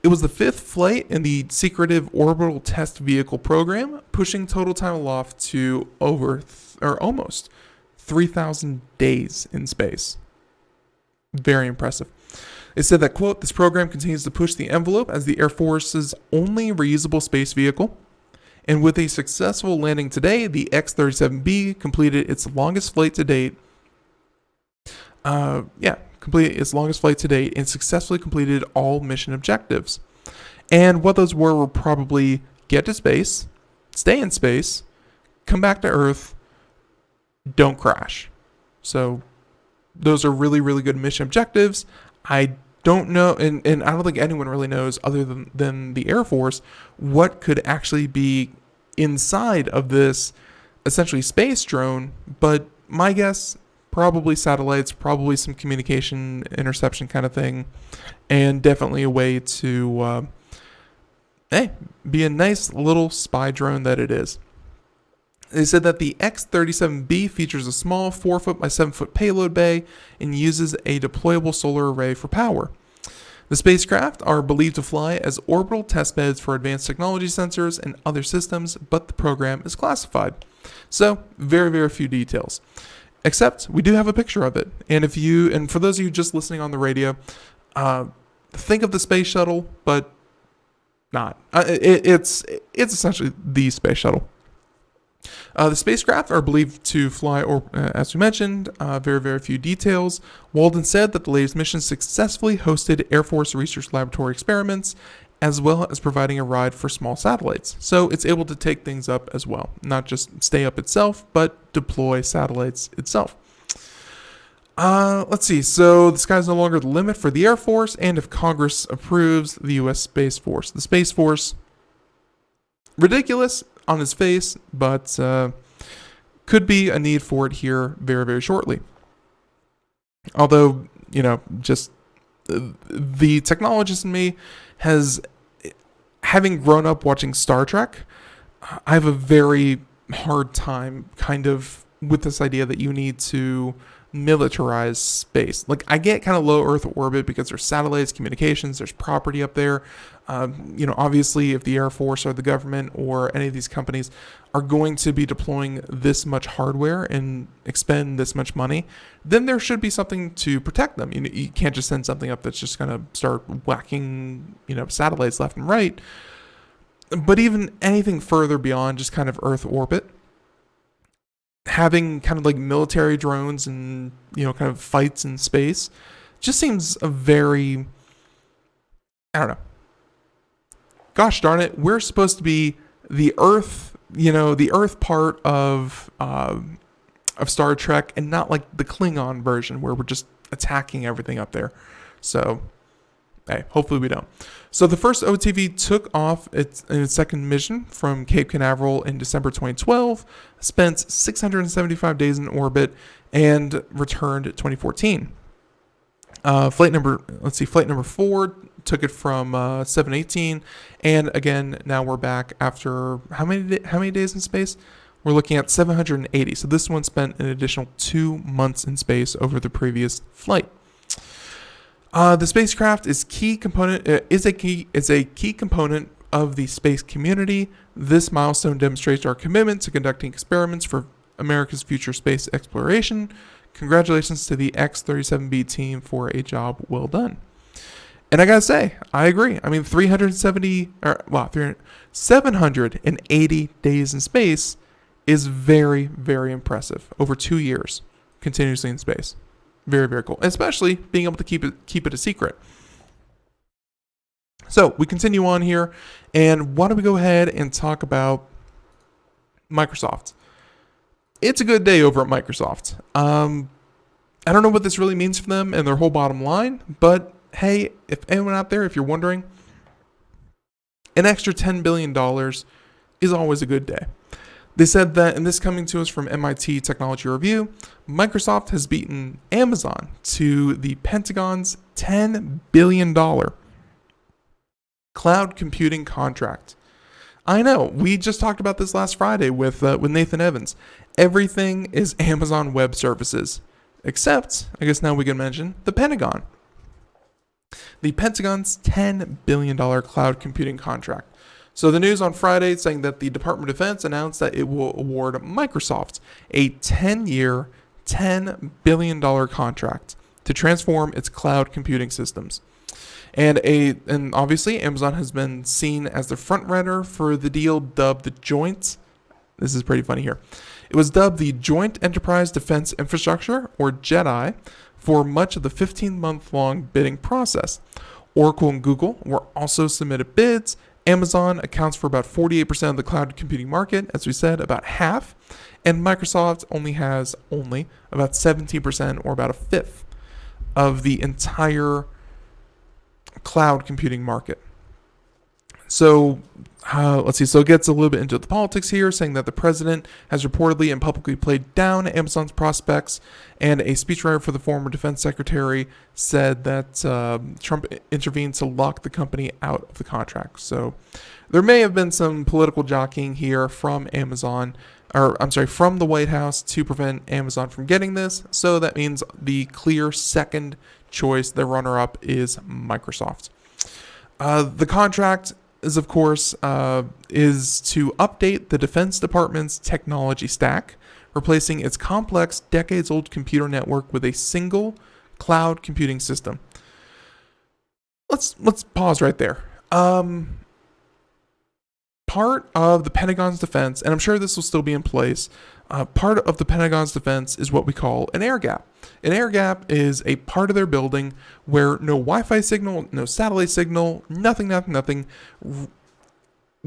B: It was the 5th flight in the secretive orbital test vehicle program, pushing total time aloft to almost 3,000 days in space. Very impressive. It said that, quote, this program continues to push the envelope as the Air Force's only reusable space vehicle. And with a successful landing today, the X-37B completed its longest flight to date. Completed its longest flight to date and successfully completed all mission objectives. And what those were probably get to space, stay in space, come back to Earth, don't crash. So those are really, really good mission objectives. I don't know, and I don't think anyone really knows other than the Air Force what could actually be inside of this essentially space drone, but my guess, probably satellites, probably some communication interception kind of thing, and definitely a way to be a nice little spy drone that it is. They said that the X-37B features a small 4-foot by 7-foot payload bay and uses a deployable solar array for power. The spacecraft are believed to fly as orbital testbeds for advanced technology sensors and other systems, but the program is classified. So, very, very few details. Except, we do have a picture of it. And for those of you just listening on the radio, think of the space shuttle, but not. It's essentially the space shuttle. The spacecraft are believed to fly, as we mentioned, very, very few details. Walden said that the latest mission successfully hosted Air Force Research Laboratory experiments, as well as providing a ride for small satellites. So it's able to take things up as well, not just stay up itself, but deploy satellites itself. Let's see. So the sky's no longer the limit for the Air Force, and if Congress approves, the U.S. Space Force. The Space Force, ridiculous on its face, but could be a need for it here very, very shortly. Although, just the technologist in me has, having grown up watching Star Trek, I have a very hard time kind of with this idea that you need to militarize space. Like, I get kind of low Earth orbit because there's satellites, communications, there's property up there. Obviously, if the Air Force or the government or any of these companies are going to be deploying this much hardware and expend this much money, then there should be something to protect them. You can't just send something up that's just going to start whacking, satellites left and right. But even anything further beyond just kind of Earth orbit, having kind of like military drones and, kind of fights in space just seems a very, I don't know. Gosh darn it, we're supposed to be the Earth, the Earth part of Star Trek, and not like the Klingon version where we're just attacking everything up there. So, hey, hopefully we don't. So the first OTV took off in its second mission from Cape Canaveral in December 2012, spent 675 days in orbit, and returned 2014. Flight number 4 took it from 718, and again, now we're back after how many days in space? We're looking at 780. So this one spent an additional 2 months in space over the previous flight. The spacecraft is a key component of the space community. This milestone demonstrates our commitment to conducting experiments for America's future space exploration. Congratulations to the X-37B team for a job well done. And I gotta say, I agree. I mean, 780 days in space is very, very impressive. Over 2 years, continuously in space. Very, very cool. Especially being able to keep it a secret. So we continue on here, and why don't we go ahead and talk about Microsoft? It's a good day over at Microsoft. I don't know what this really means for them and their whole bottom line, but hey, if anyone out there, if you're wondering, an extra $10 billion is always a good day. They said that, and this coming to us from MIT Technology Review, Microsoft has beaten Amazon to the Pentagon's $10 billion cloud computing contract. I know. We just talked about this last Friday with Nathan Evans. Everything is Amazon Web Services, except, I guess now we can mention, the Pentagon. The Pentagon's $10 billion cloud computing contract. So the news on Friday saying that the Department of Defense announced that it will award Microsoft a 10-year, $10 billion contract to transform its cloud computing systems. And obviously Amazon has been seen as the front runner for the deal dubbed the Joint. This is pretty funny here. It was dubbed the Joint Enterprise Defense Infrastructure, or JEDI, for much of the 15-month-long bidding process. Oracle and Google were also submitted bids. Amazon accounts for about 48% of the cloud computing market, as we said, about half. And Microsoft only has about 17%, or about a fifth, of the entire cloud computing market. So let's see. So it gets a little bit into the politics here, saying that the president has reportedly and publicly played down Amazon's prospects, and a speechwriter for the former defense secretary said that Trump intervened to lock the company out of the contract. So there may have been some political jockeying here from from the White House to prevent Amazon from getting this. So that means the clear second choice, the runner-up, is Microsoft. The contract is, of course, is to update the Defense Department's technology stack, replacing its complex, decades-old computer network with a single cloud computing system. Let's pause right there. Part of the Pentagon's defense, and I'm sure this will still be in place, part of the Pentagon's defense is what we call an air gap. An air gap is a part of their building where no Wi-Fi signal, no satellite signal, nothing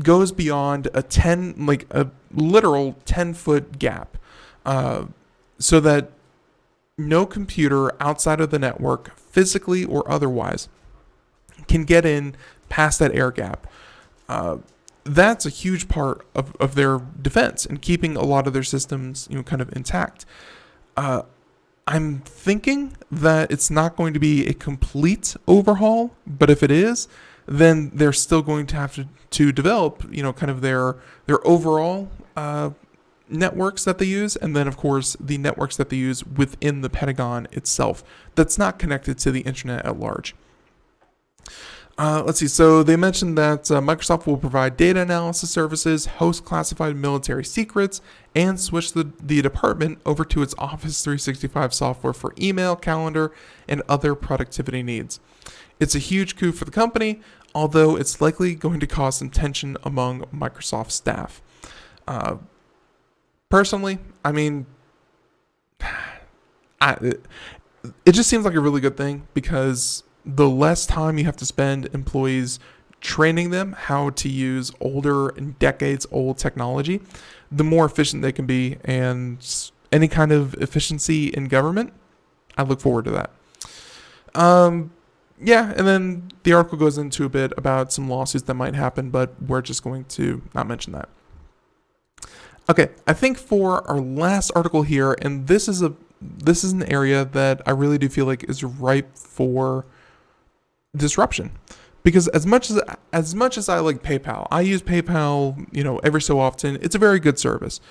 B: goes beyond a literal 10-foot gap, so that no computer outside of the network, physically or otherwise, can get in past that air gap. That's a huge part of their defense and keeping a lot of their systems, kind of intact. I'm thinking that it's not going to be a complete overhaul, but if it is, then they're still going to have to develop, kind of their overall networks that they use, and then of course the networks that they use within the Pentagon itself that's not connected to the internet at large. Let's see. So they mentioned that Microsoft will provide data analysis services, host classified military secrets, and switch the department over to its Office 365 software for email, calendar, and other productivity needs. It's a huge coup for the company, although it's likely going to cause some tension among Microsoft staff. Personally, I mean, it just seems like a really good thing, because the less time you have to spend employees training them how to use older and decades-old technology, the more efficient they can be. And any kind of efficiency in government, I look forward to that. Yeah, and then the article goes into a bit about some lawsuits that might happen, but we're just going to not mention that. Okay, I think for our last article here, and this is an area that I really do feel like is ripe for disruption, because as much as I like PayPal, I use PayPal, every so often. It's a very good service,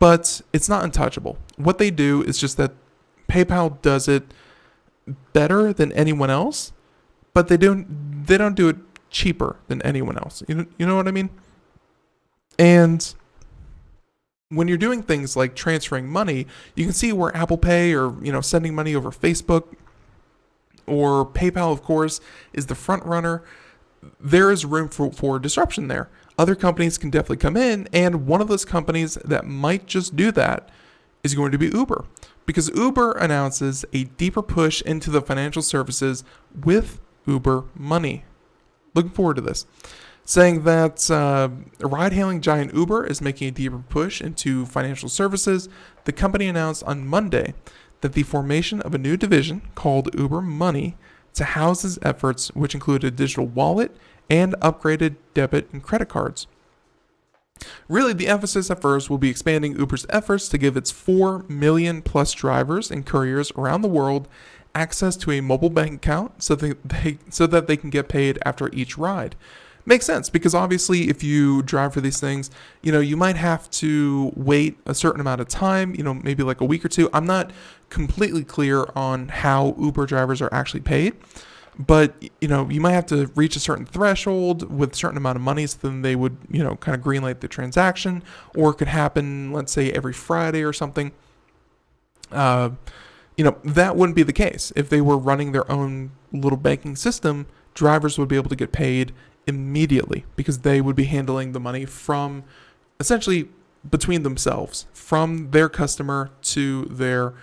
B: but it's not untouchable. What they do is just that PayPal does it better than anyone else, but they don't do it cheaper than anyone else. You know what I mean? And when you're doing things like transferring money, you can see where Apple Pay or sending money over Facebook, or PayPal, of course, is the front runner. There is room for disruption there. Other companies can definitely come in, and one of those companies that might just do that is going to be Uber, because Uber announces a deeper push into the financial services with Uber Money. Looking forward to this. Saying that ride-hailing giant Uber is making a deeper push into financial services, the company announced on Monday that the formation of a new division called Uber Money to house its efforts, which include a digital wallet and upgraded debit and credit cards. Really, the emphasis at first will be expanding Uber's efforts to give its 4 million plus drivers and couriers around the world access to a mobile bank account so that they can get paid after each ride. Makes sense, because obviously if you drive for these things, you might have to wait a certain amount of time, maybe like a week or two. I'm not completely clear on how Uber drivers are actually paid, but you might have to reach a certain threshold with a certain amount of money, so then they would, kind of greenlight the transaction, or it could happen, let's say every Friday or something. That wouldn't be the case. If they were running their own little banking system, drivers would be able to get paid immediately, because they would be handling the money from essentially between themselves, from their customer to their,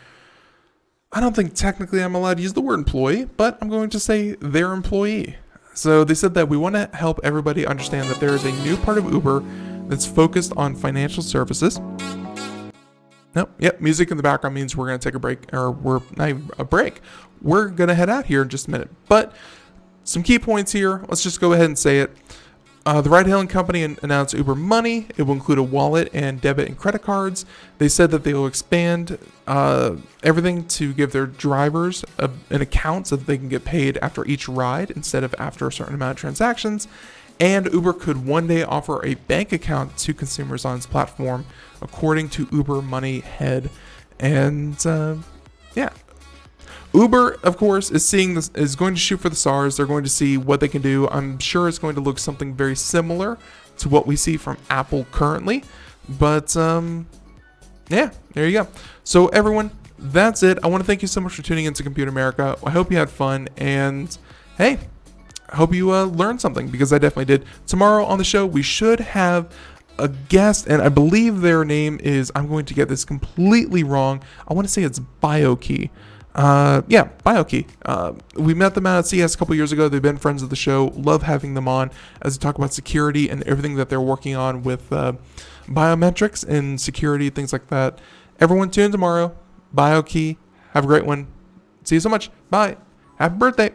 B: I don't think technically I'm allowed to use the word employee, but I'm going to say their employee. So they said that we want to help everybody understand that there is a new part of Uber that's focused on financial services. Music in the background means we're going to take a break, or we're not even a break. We're going to head out here in just a minute. But some key points here. Let's just go ahead and say it. The ride-hailing company announced Uber Money. It will include a wallet and debit and credit cards. They said that they will expand everything to give their drivers an account so that they can get paid after each ride instead of after a certain amount of transactions. And Uber could one day offer a bank account to consumers on its platform, according to Uber Money head. And Uber, of course, is going to shoot for the stars. They're going to see what they can do. I'm sure it's going to look something very similar to what we see from Apple currently. But there you go. So everyone, that's it. I want to thank you so much for tuning into Computer America. I hope you had fun, and hey, I hope you learned something, because I definitely did. Tomorrow on the show, we should have a guest, and I believe their name is, I'm going to get this completely wrong. I want to say it's BioKey. BioKey. We met them out at CES a couple years ago. They've been friends of the show. Love having them on as we talk about security and everything that they're working on with biometrics and security, things like that. Everyone tune in tomorrow. BioKey. Have a great one. See you so much. Bye. Happy birthday.